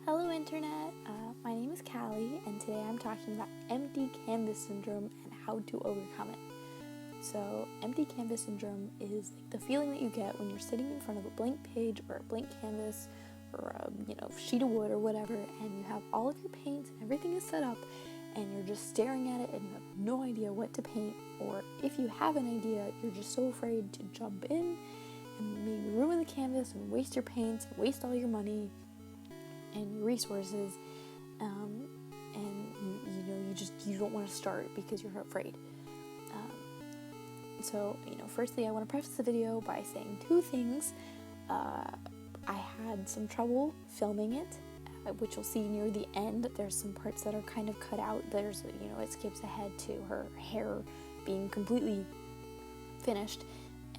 Hello Internet, my name is Callie, and today I'm talking about empty canvas syndrome and how to overcome it. So, empty canvas syndrome is like the feeling that you get when you're sitting in front of a blank page or a blank canvas or a sheet of wood or whatever, and you have all of your paints and everything is set up, and you're just staring at it and you have no idea what to paint, or if you have an idea, you're just so afraid to jump in and maybe ruin the canvas and waste your paints, waste all your money and your resources, and you don't want to start because you're afraid. So firstly, I want to preface the video by saying two things. I had some trouble filming it, which you'll see near the end. There's some parts that are kind of cut out. There's it skips ahead to her hair being completely finished,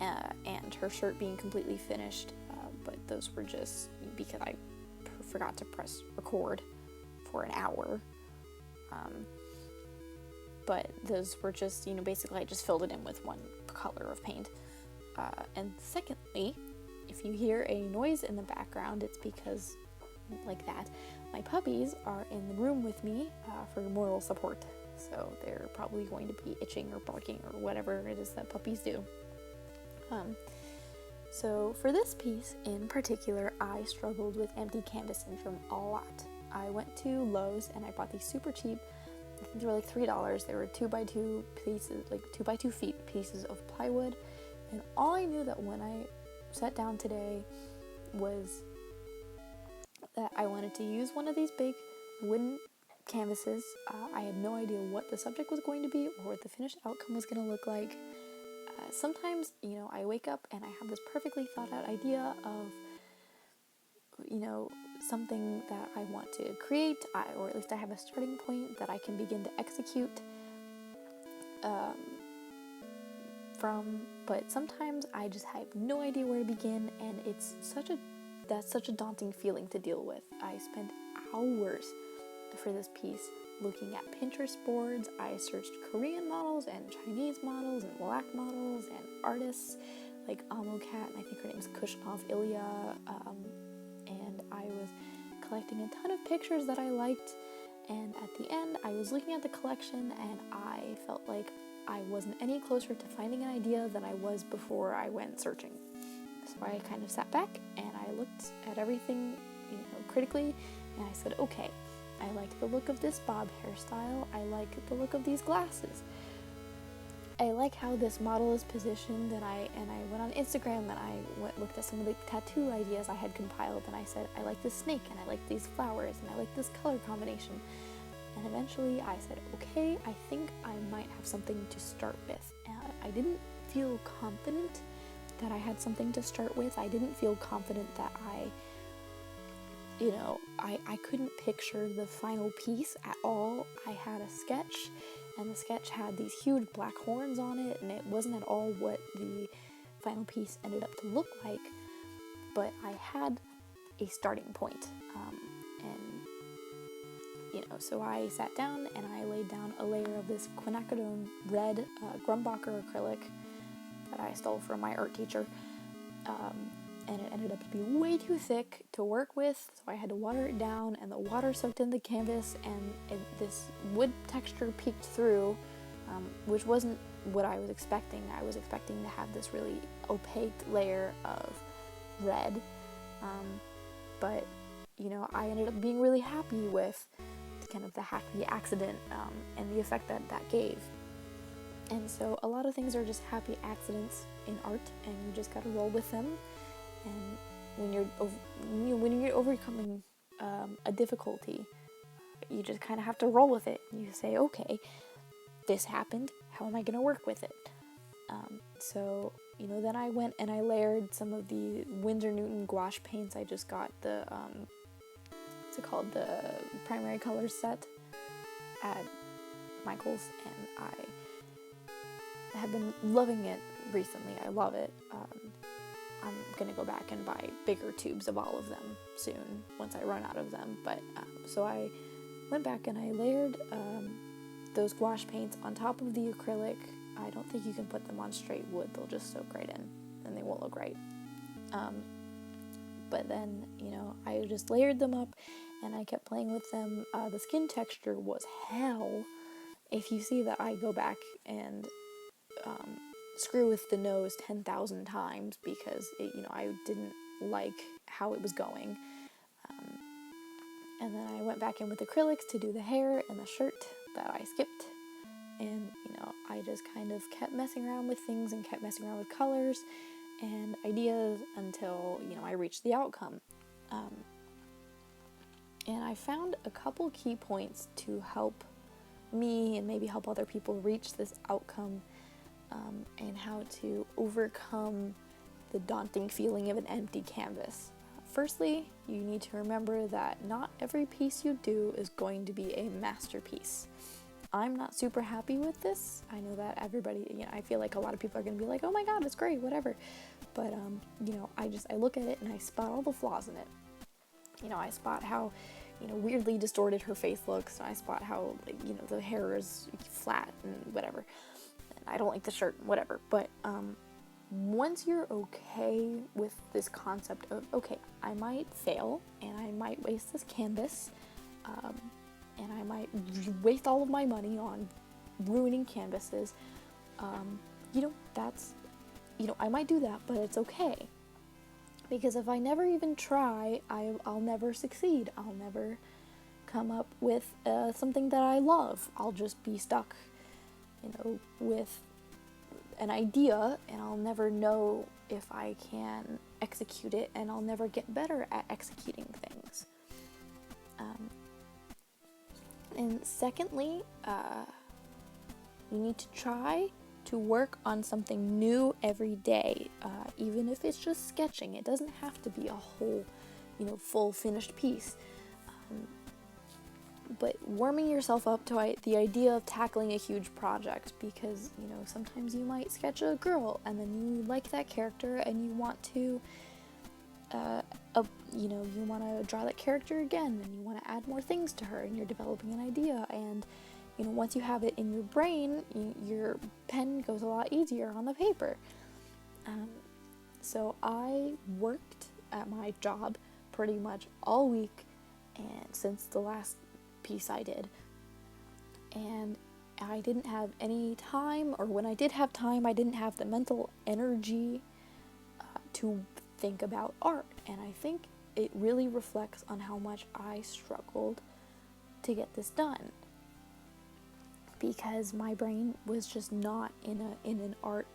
and her shirt being completely finished, but those were just because I forgot to press record for an hour, but those were just basically I just filled it in with one color of paint. And secondly, if you hear a noise in the background, it's because like that my puppies are in the room with me for moral support, so they're probably going to be itching or barking or whatever it is that puppies do. So for this piece in particular, I struggled with empty canvas syndrome a lot. I went to Lowe's and I bought these super cheap, I think they were like $3. They were 2x2 pieces, like 2x2 feet pieces of plywood. And all I knew that when I sat down today was that I wanted to use one of these big wooden canvases. I had no idea what the subject was going to be or what the finished outcome was going to look like. Sometimes, I wake up and I have this perfectly thought out idea of, something that I want to create, or at least I have a starting point that I can begin to execute from, but sometimes I just have no idea where to begin, and that's such a daunting feeling to deal with. I spent hours for this piece looking at Pinterest boards. I searched Korean models and Chinese models and black models and artists like Cat, and I think her name is Kushnov Ilya, and I was collecting a ton of pictures that I liked, and at the end I was looking at the collection and I felt like I wasn't any closer to finding an idea than I was before I went searching. So I kind of sat back and I looked at everything critically, and I said, okay, I like the look of this bob hairstyle, I like the look of these glasses, I like how this model is positioned, and I went on Instagram and I looked at some of the tattoo ideas I had compiled, and I said, I like this snake, and I like these flowers, and I like this color combination. And eventually I said, okay, I think I might have something to start with. I didn't feel confident that I had something to start with. I didn't feel confident that I couldn't picture the final piece at all. I had a sketch, and the sketch had these huge black horns on it, and it wasn't at all what the final piece ended up to look like, but I had a starting point. So I sat down and I laid down a layer of this quinacridone red Grumbacher acrylic that I stole from my art teacher, and it ended up to be way too thick to work with, so I had to water it down, and the water soaked in the canvas, and this wood texture peeked through, which wasn't what I was expecting. I was expecting to have this really opaque layer of red, but I ended up being really happy with kind of the accident and the effect that gave. And so a lot of things are just happy accidents in art, and you just gotta roll with them. And when you're overcoming a difficulty, you just kind of have to roll with it. You say, okay, this happened, how am I gonna work with it? So then I went and I layered some of the Winsdor gouache paints. I just got the what's it called, the primary colors set at Michael's, and I have been loving it recently. I love it. I'm gonna go back and buy bigger tubes of all of them soon once I run out of them, but so I went back and I layered those gouache paints on top of the acrylic. I don't think you can put them on straight wood, they'll just soak right in and they won't look right. But then, I just layered them up, and I kept playing with them. The skin texture was hell. If you see that, I go back and screw with the nose 10,000 times because I didn't like how it was going. And then I went back in with acrylics to do the hair and the shirt that I skipped. And, I just kind of kept messing around with things and kept messing around with colors and ideas until, I reached the outcome. And I found a couple key points to help me and maybe help other people reach this outcome, and how to overcome the daunting feeling of an empty canvas. Firstly, you need to remember that not every piece you do is going to be a masterpiece. I'm not super happy with this. I know that everybody, I feel like a lot of people are going to be like, oh my god, it's great, whatever. But, I look at it and I spot all the flaws in it. I spot how, weirdly distorted her face looks. I spot how, the hair is flat and whatever. And I don't like the shirt, whatever. But, once you're okay with this concept of, okay, I might fail and I might waste this canvas, and I might waste all of my money on ruining canvases, I might do that, but it's okay. Because if I never even try, I'll never succeed. I'll never come up with something that I love. I'll just be stuck, with an idea, and I'll never know if I can execute it, and I'll never get better at executing things. And secondly, you need to try to work on something new every day, even if it's just sketching. It doesn't have to be a whole, full finished piece. But warming yourself up to the idea of tackling a huge project, because, sometimes you might sketch a girl and then you like that character and you want to, you want to draw that character again and you want to add more things to her and you're developing an idea, and, once you have it in your brain, your pen goes a lot easier on the paper. So I worked at my job pretty much all week, and since the last piece I did, and I didn't have any time, or when I did have time, I didn't have the mental energy to think about art, and I think it really reflects on how much I struggled to get this done, because my brain was just not in an art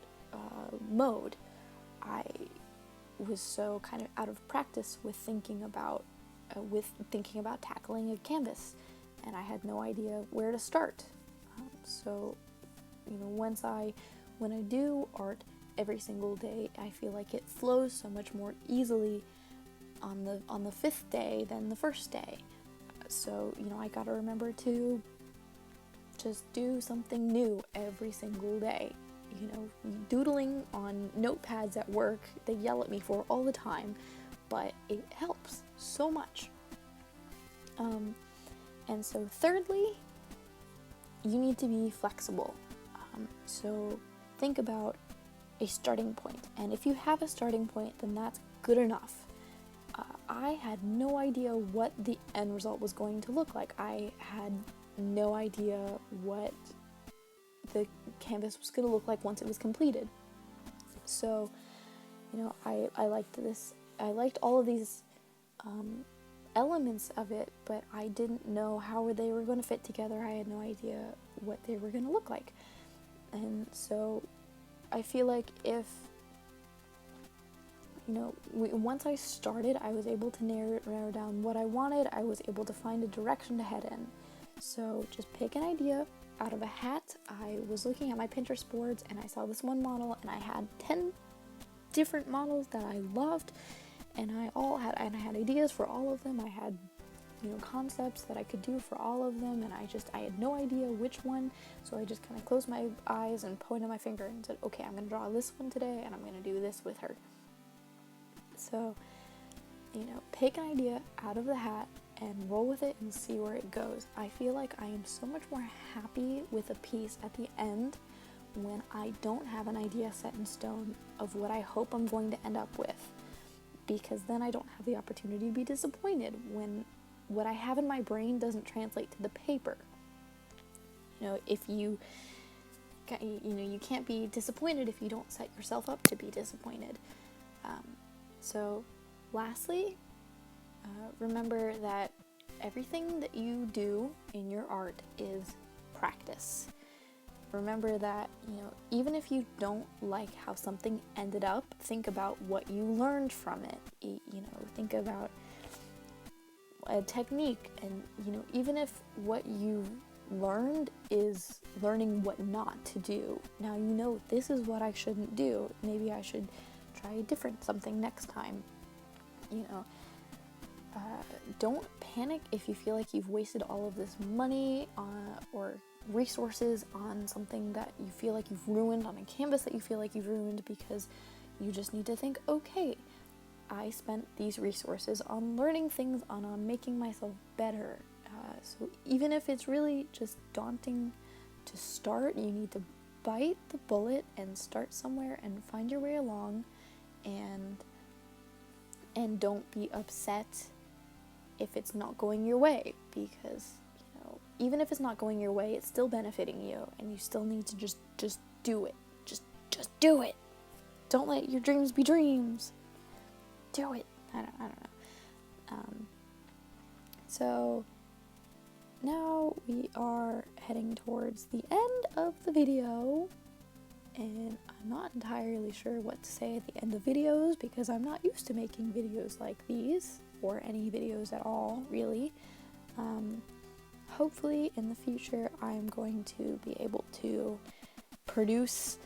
mode. I was so kind of out of practice with thinking about tackling a canvas, and I had no idea where to start. So, when I do art every single day, I feel like it flows so much more easily on the fifth day than the first day. So, I gotta remember to just do something new every single day. Doodling on notepads at work, they yell at me for all the time, but it helps so much. And so thirdly, you need to be flexible. So think about a starting point, and if you have a starting point, then that's good enough. I had no idea what the end result was going to look like. I had no idea what the canvas was going to look like once it was completed. So, I liked this. I liked all of these elements of it, but I didn't know how they were going to fit together. I had no idea what they were going to look like. And so I feel like if, once I started, I was able to narrow down what I wanted. I was able to find a direction to head in. So just pick an idea out of a hat. I was looking at my Pinterest boards and I saw this one model, and I had 10 different models that I loved, and I had ideas for all of them. I had, concepts that I could do for all of them, and I had no idea which one, so I just kind of closed my eyes and pointed my finger and said, okay, I'm going to draw this one today, and I'm going to do this with her. So, pick an idea out of the hat and roll with it and see where it goes. I feel like I am so much more happy with a piece at the end when I don't have an idea set in stone of what I hope I'm going to end up with, because then I don't have the opportunity to be disappointed when what I have in my brain doesn't translate to the paper. You know, if you you can't be disappointed if you don't set yourself up to be disappointed. So lastly, remember that everything that you do in your art is practice. Remember that, even if you don't like how something ended up, think about what you learned from it. Think about a technique, and, even if what you learned is learning what not to do. Now this is what I shouldn't do. Maybe I should try something next time. Don't panic if you feel like you've wasted all of this money or resources on something that you feel like you've ruined, on a canvas that you feel like you've ruined, because you just need to think, okay, I spent these resources on learning things, on making myself better. So even if it's really just daunting to start, you need to bite the bullet and start somewhere and find your way along, and don't be upset if it's not going your way, because even if it's not going your way, it's still benefiting you, and you still need to just do it. Just do it. Don't let your dreams be dreams. Do it. I don't know. So now we are heading towards the end of the video, and I'm not entirely sure what to say at the end of videos because I'm not used to making videos like these, or any videos at all, really. Hopefully in the future I'm going to be able to produce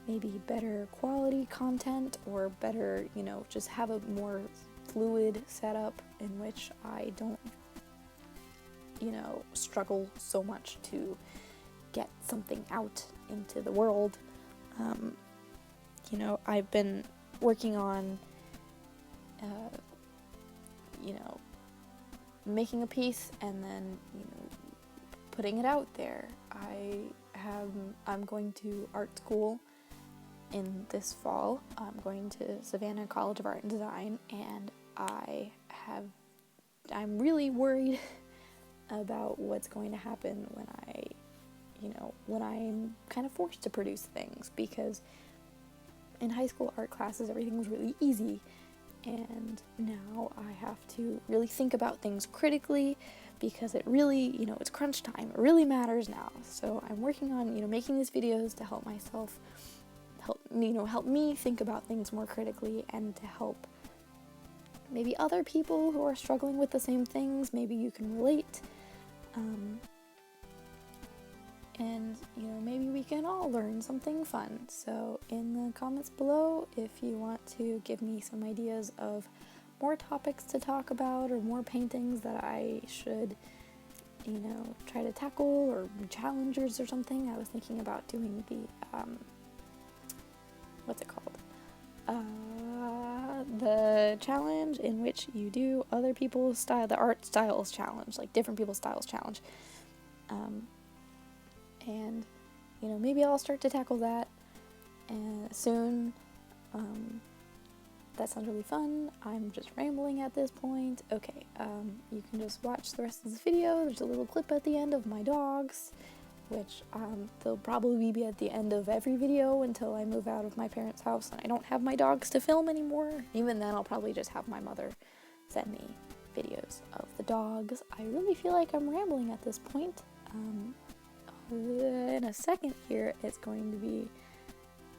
maybe better quality content, or better, just have a more fluid setup in which I don't struggle so much to get something out into the world. I've been working on, making a piece and then, putting it out there. I'm going to art school in this fall. I'm going to Savannah College of Art and Design, and I'm really worried about what's going to happen when I'm kind of forced to produce things, because in high school art classes everything was really easy, and now I have to really think about things critically, because it really, it's crunch time. It really matters now. So I'm working on, making these videos to help me think about things more critically, and to help maybe other people who are struggling with the same things. Maybe you can relate. And, maybe we can all learn something fun. So in the comments below, if you want to give me some ideas of more topics to talk about, or more paintings that I should, try to tackle, or challenges or something. I was thinking about doing the, what's it called? The challenge in which you do other people's style, the art styles challenge, like different people's styles challenge. And, maybe I'll start to tackle that soon. That sounds really fun. I'm just rambling at this point. Okay, you can just watch the rest of this video. There's a little clip at the end of my dogs, which they'll probably be at the end of every video until I move out of my parents' house and I don't have my dogs to film anymore. Even then, I'll probably just have my mother send me videos of the dogs. I really feel like I'm rambling at this point. In a second here, it's going to be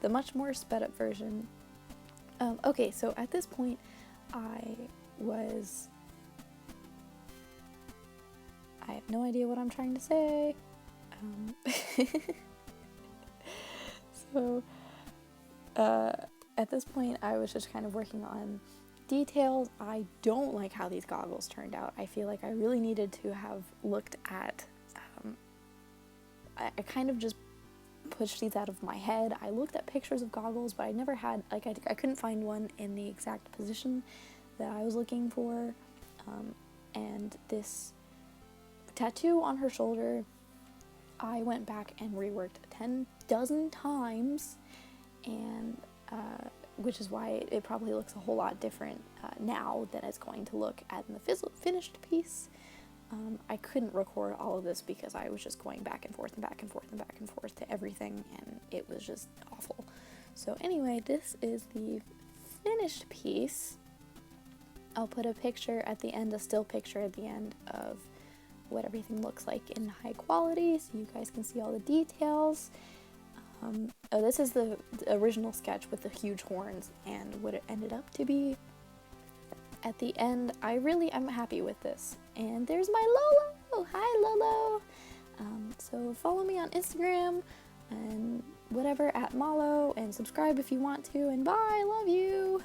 the much more sped up version. Okay, so at this point, I have no idea what I'm trying to say. So, at this point, I was just kind of working on details. I don't like how these goggles turned out. I feel like I really needed to have looked at, I kind of just pushed these out of my head. I looked at pictures of goggles, but I never had, I couldn't find one in the exact position that I was looking for. And this tattoo on her shoulder, I went back and reworked 10 dozen times, and which is why it probably looks a whole lot different now than it's going to look at in the finished piece. I couldn't record all of this because I was just going back and forth and back and forth and back and forth to everything, and it was just awful. So anyway, this is the finished piece. I'll put a picture at the end, a still picture at the end of what everything looks like in high quality, so you guys can see all the details. Oh, this is the original sketch with the huge horns and what it ended up to be. At the end, I'm happy with this. And there's my Lolo! Hi, Lolo! So follow me on Instagram and whatever at Malo, and subscribe if you want to, and bye! Love you!